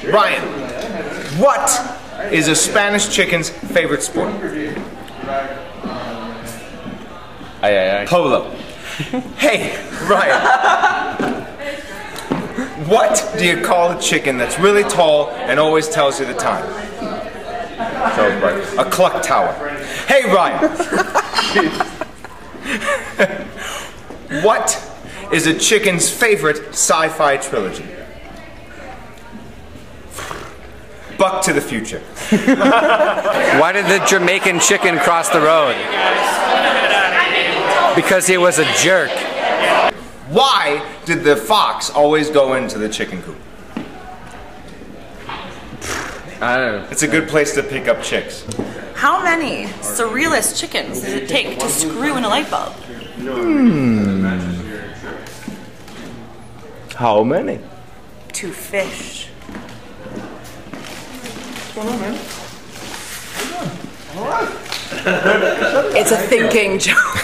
Ryan, what is a Spanish chicken's favorite sport? Polo. Hey, Ryan. What do you call a chicken that's really tall and always tells you the time? A clock tower. Hey, Ryan. What is a chicken's favorite sci-fi trilogy? Buck to the Future. Why did the Jamaican chicken cross the road? Because he was a jerk. Why did the fox always go into the chicken coop? I don't know. It's a good place to pick up chicks. How many surrealist chickens does it take to screw in a light bulb? How many? 2 fish. What's going on, man? All right. It's a thinking joke.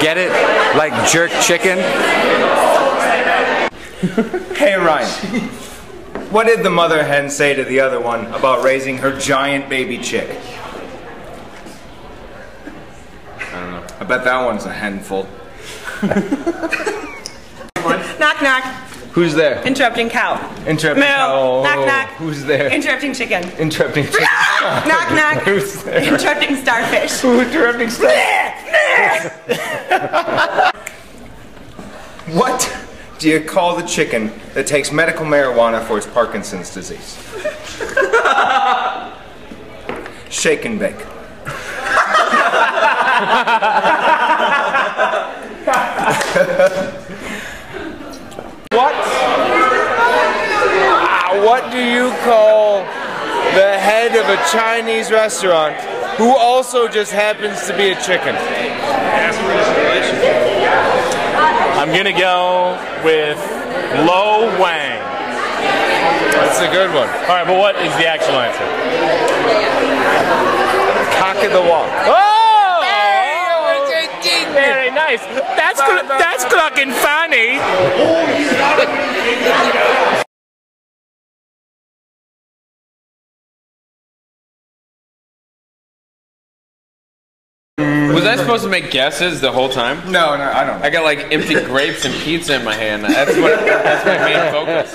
Get it? Like jerk chicken? Hey, Ryan. What did the mother hen say to the other one about raising her giant baby chick? I don't know. I bet that one's a handful. Knock, knock. Who's there? Interrupting cow. Interrupting Moo. cow. Knock, knock. Who's there? Interrupting chicken. Interrupting chicken. Knock, knock. Who's there? Interrupting starfish. Who's interrupting starfish? What do you call the chicken that takes medical marijuana for its Parkinson's disease? Shake and bake. What do you call the head of a Chinese restaurant who also just happens to be a chicken? I'm gonna go with Lo Wang. That's a good one. All right, but what is the actual answer? Cock of the walk. Oh! Very nice. That's fucking funny. Was I supposed to make guesses the whole time? No, I don't know. I got like empty grapes and pizza in my hand. That's my main focus.